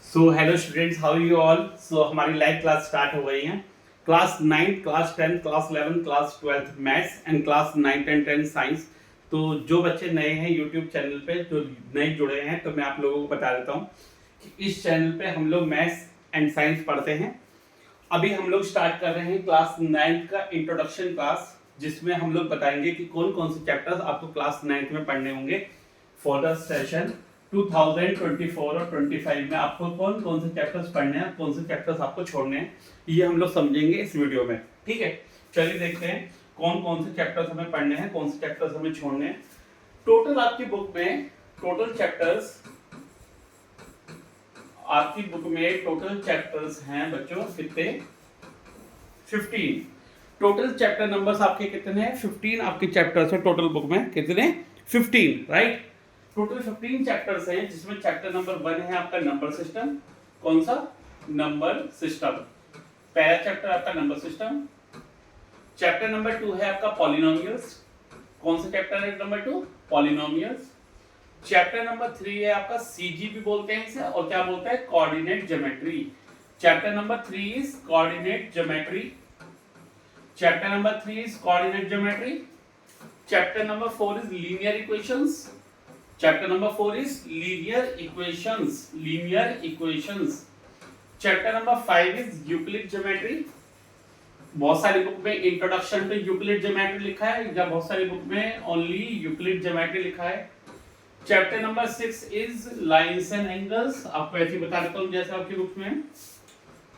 So hello students, how you all. So हमारी live class start हो गई है। Class 9, class 10, class 11, class 12 maths and class 9 and 10 science. तो जो बच्चे नए हैं यूट्यूब चैनल पे, जो नए जुड़े हैं, तो मैं आप लोगों को बता देता हूँ कि इस चैनल पे हम लोग मैथ्स एंड साइंस पढ़ते हैं। अभी हम लोग स्टार्ट कर रहे हैं क्लास 9 का इंट्रोडक्शन क्लास, जिसमें हम लोग बताएंगे कि कौन कौन से चैप्टर्स आपको क्लास 9 में पढ़ने होंगे फॉर द सेशन 2024 और 25 में। आपको कौन कौन से चैप्टर्स पढ़ने हैं, कौन से चैप्टर्स आपको छोड़ने हैं, ये हम लोग समझेंगे इस वीडियो में। ठीक है, चलिए देखते हैं कौन कौन से चैप्टर्स हमें पढ़ने हैं, कौन से चैप्टर्स हमें छोड़ने हैं। टोटल आपकी बुक में टोटल चैप्टर्स हैं बच्चों कितने? 15। टोटल चैप्टर नंबर्स आपके कितने हैं? 15 आपके चैप्टर्स हैं टोटल बुक में। कितने? 15, राइट। टोटल 15 चैप्टर्स हैं, जिसमें चैप्टर नंबर 1 है आपका नंबर सिस्टम। कौन सा? Number system. पहला चैप्टर आपका नंबर सिस्टम। चैप्टर नंबर 2 है आपका पॉलिनोमियल्स। कौन सा चैप्टर है नंबर 2? पॉलिनोमियल्स। चैप्टर नंबर 3 है आपका सीजी भी बोलते हैं इसे, और क्या बोलते हैं? Coordinate geometry. Chapter number 3 is coordinate geometry. Chapter number 3 is coordinate geometry. Chapter number 4 is linear equations. Chapter number 4 is linear equations. Linear equations. Chapter number 5 is Euclid geometry. बहुत सारी बुक में इंट्रोडक्शन पे Euclid geometry लिखा है, या बहुत सारी book में ओनली यूक्लिड ज्योमेट्री लिखा है। Chapter number 6 his lines and angles. आपको ऐसे बता देता हूँ जैसे आपकी बुक में।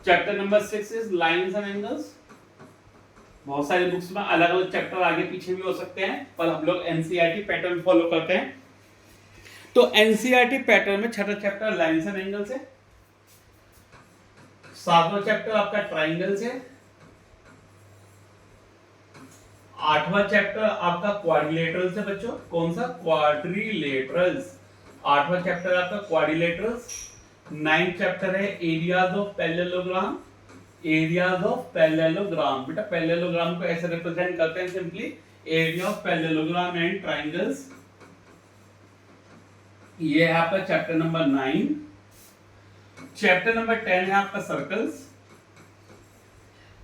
Chapter number 6 his lines and angles. बहुत सारी बुक्स में अलग अलग चैप्टर आगे पीछे भी हो सकते हैं, पर हम लोग एनसीईआरटी पैटर्न फॉलो करते हैं। तो एनसीईआरटी पैटर्न में छठा चैप्टर लाइंस एंड एंगल्स है। सातवां चैप्टर आपका ट्राइंगल्स है। आठवां चैप्टर आपका क्वाड्रिलेटरल्स है बच्चों। कौन सा? क्वाड्रिलेटरल्स। आठवां चैप्टर आपका क्वाड्रिलेटरल्स। 9th चैप्टर है areas of parallelogram. Areas of parallelogram. बेटा पैरेललोग्राम को ऐसे रिप्रेजेंट करते हैं simply, area of parallelogram and triangles. ये है आपका चैप्टर नंबर 9। चैप्टर नंबर 10 है आपका सर्कल्स।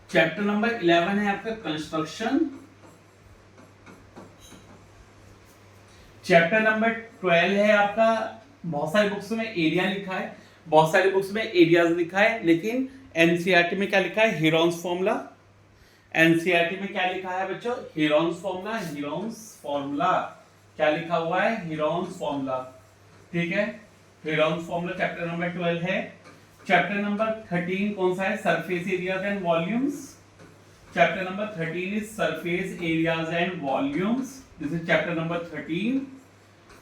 चैप्टर नंबर 11 है आपका कंस्ट्रक्शन। चैप्टर नंबर 12 है आपका, बहुत सारी बुक्स में एरिया लिखा है, बहुत सारी बुक्स में एरियाज लिखा है, लेकिन एनसीईआरटी में क्या लिखा है? Heron's formula. एनसीईआरटी में क्या लिखा है बच्चों? Heron's formula. हीरोन्स फॉर्मूला क्या लिखा हुआ है? Heron's formula. ठीक है, हीरोन्स फॉर्मूला चैप्टर नंबर 12 है। चैप्टर नंबर 13 कौन सा है? Surface areas and volumes. Chapter number 13 is surface areas and volumes. This is chapter number 13।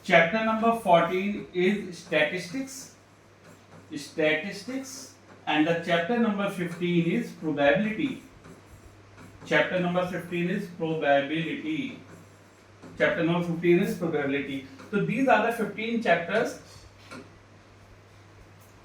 Chapter number 14 is statistics. Statistics. And the chapter number 15 is probability. Chapter number 15 is probability. Chapter number 15 is probability. So these are the 15 chapters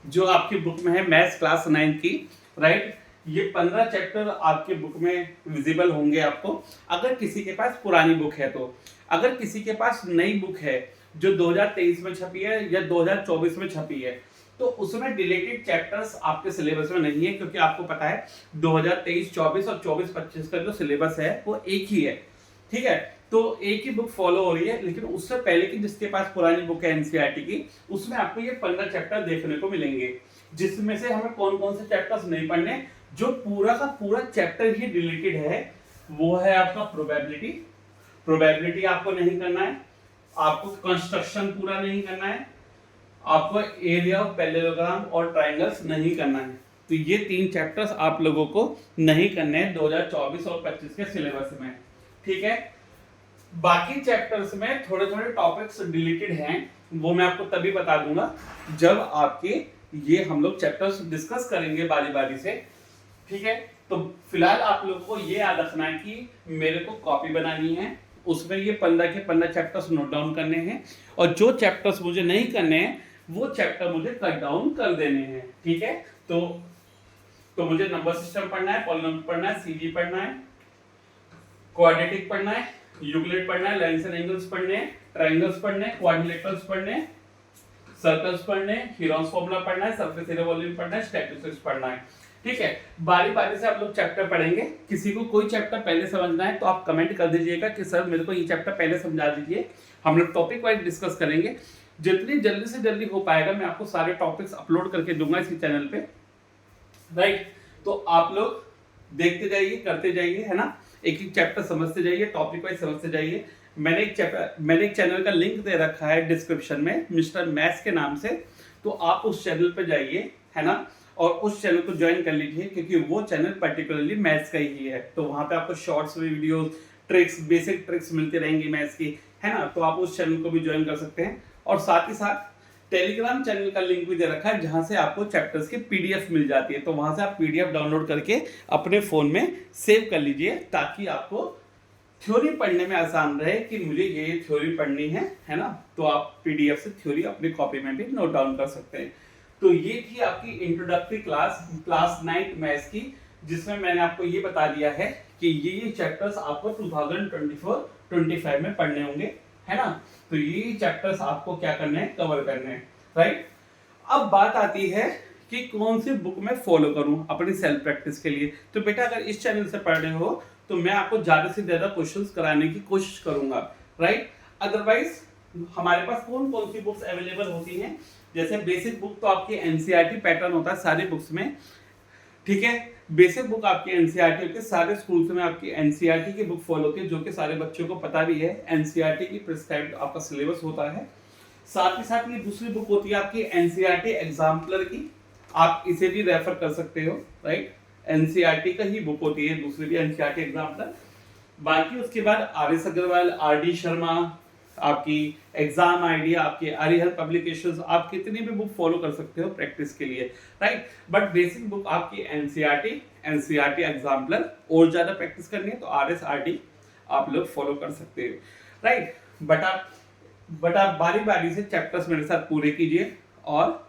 जो आपकी book में है maths class 9 की, right. ये 15 chapter आपके book में visible होंगे आपको, अगर किसी के पास पुरानी बुक है तो। अगर किसी के पास नई बुक है जो 2023 में छपी है या 2024 में छपी है, तो उसमें डिलीटेड चैप्टर्स आपके सिलेबस में नहीं है, क्योंकि आपको पता है 2023-24 और 24-25 का जो सिलेबस है वो एक ही है। ठीक है, तो एक ही बुक फॉलो हो रही है, लेकिन उससे पहले की जिसके पास पुरानी बुक है एनसीईआरटी की, उसमें आपको ये 15 चैप्टर देखने को मिलेंगे, जिसमें से हमें कौन कौन से चैप्टर्स नहीं पढ़ने, जो पूरा का पूरा चैप्टर ही डिलीटेड है, वो है आपका प्रोबेबिलिटी। प्रोबेबिलिटी आपको नहीं करना है, आपको कंस्ट्रक्शन पूरा नहीं करना है, आपको एरिया ऑफ पैरेललोग्राम और ट्राइंगल्स नहीं करना है। तो ये 3 चैप्टर्स आप लोगों को नहीं करने हैं 2024 और 25 के सिलेबस में। ठीक है, बाकी चैप्टर्स में थोड़े थोड़े टॉपिक्स डिलीटेड हैं, वो मैं आपको तभी बता दूंगा जब आपके ये हम लोग चैप्टर्स डिस्कस करेंगे बारी बारी से। ठीक है, तो फिलहाल आप लोगों को ये याद रखना है कि मेरे को कॉपी बनानी है, उसमें ये 15 के 15 चैप्टर्स नोट डाउन करने हैं, और जो चैप्टर्स मुझे नहीं करने हैं वो चैप्टर मुझे कट डाउन कर देने हैं। ठीक है, तो मुझे नंबर सिस्टम पढ़ना है, पॉलिनोमियल पढ़ना है, सीजी पढ़ना है, क्वाड्रेटिक पढ़ना है, यूक्लिड पढ़ना है, लाइंस एंड एंगल्स पढ़ने हैं, ट्राइंगल्स पढ़ने हैं, क्वाड्रिलेटरल्स पढ़ने हैं, सर्कल्स पढ़ने, हीरोन्स फॉर्मूला पढ़ना है, सरफेस एरिया वॉल्यूम पढ़ना है, स्टैटिस्टिक्स पढ़ना है। ठीक है, बारी बारी से आप लोग चैप्टर पढ़ेंगे। किसी को कोई चैप्टर पहले समझना है तो आप कमेंट कर दीजिएगा कि सर मेरे को ये चैप्टर पहले समझा दीजिए, हम लोग टॉपिक वाइज डिस्कस करेंगे। जितनी जल्दी से जल्दी हो पाएगा मैं आपको सारे टॉपिक्स अपलोड करके दूंगा इसी चैनल पे, राइट। तो आप लोग देखते जाइए, करते जाइए, है ना, एक एक चैप्टर समझते जाइए, टॉपिक वाइज समझते जाइए। मैंने एक चैनल का लिंक दे रखा है डिस्क्रिप्शन में, मिस्टर मैथ्स के नाम से, तो आप उस चैनल पे जाइए, है ना, और उस चैनल को ज्वाइन कर लीजिए, क्योंकि वो चैनल पर्टिकुलरली मैथ्स का ही है। तो वहाँ पे आपको shorts videos, tricks, basic tricks मिलती रहेंगी मैथ्स की, है ना। तो आप उस चैनल को भी ज्वाइन कर सकते हैं। और साथ ही साथ टेलीग्राम चैनल का लिंक भी दे रखा है, जहाँ से आपको चैप्टर्स की पीडीएफ मिल जाती है। तो वहाँ से आप पीडीएफ डाउनलोड करके अपने फ़ोन में सेव कर लीजिए, ताकि आपको थ्योरी पढ़ने में आसान रहे कि मुझे ये थ्योरी पढ़नी है ना। तो आप पीडीएफ से थ्योरी अपनी कॉपी में भी नोट डाउन कर सकते हैं। तो ये थी आपकी इंट्रोडक्टरी क्लास 9 मैथ्स की, जिसमें मैंने आपको ये बता दिया है कि ये चैप्टर्स आपको 2024-25 में पढ़ने होंगे, है ना। तो ये चैप्टर्स आपको क्या करने हैं, कवर करने हैं, राइट। अब बात आती है कि कौन सी बुक में फॉलो करूं अपनी सेल्फ प्रैक्टिस के लिए। तो बेटा अगर इस चैनल से पढ़ रहे हो तो मैं आपको ज्यादा से ज्यादा क्वेश्चंस कराने की कोशिश करूंगा, राइट। अदरवाइज हमारे पास कौन कौन सी बुक्स अवेलेबल होती हैं, जैसे बेसिक बुक तो आपकी एनसीईआरटी पैटर्न होता है सारी बुक्स में, ठीक है। बेसिक बुक आपकी एनसीईआरटी होती है, सारे स्कूल्स में आपकी एनसीईआरटी की बुक फॉलो होती है, जो कि सारे बच्चों को पता भी है। एनसीईआरटी की प्रिस्क्राइब्ड आपका सिलेबस होता है। साथ ही साथ ये दूसरी बुक होती है आपकी एनसीईआरटी एग्जाम्पलर की, आप इसे भी रेफर कर सकते हो, राइट। एनसीईआरटी का ही बुक होती है दूसरी भी, एनसीईआरटी एग्जाम्पलर। बाकी उसके बाद आर.एस. अग्रवाल, आर.डी. शर्मा, आपकी एग्जाम आइडिया, आपके अरिहंत पब्लिकेशंस, आप कितनी भी बुक फॉलो कर सकते हो प्रैक्टिस के लिए, राइट। बट बेसिक बुक आपकी एनसीईआरटी एग्जाम्पलर, और ज्यादा प्रैक्टिस करनी है तो आर.एस. आर.डी. आप लोग फॉलो कर सकते हो, राइट। बट आप बारी बारी से चैप्टर्स मेरे साथ पूरे कीजिए और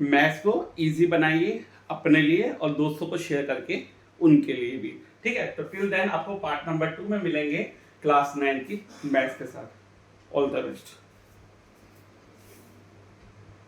मैथ्स को इजी बनाइए अपने लिए और दोस्तों को शेयर करके उनके लिए भी, ठीक है। तो टिल देन आपको पार्ट नंबर 2 में मिलेंगे क्लास 9 की मैथ्स के साथ। All the best.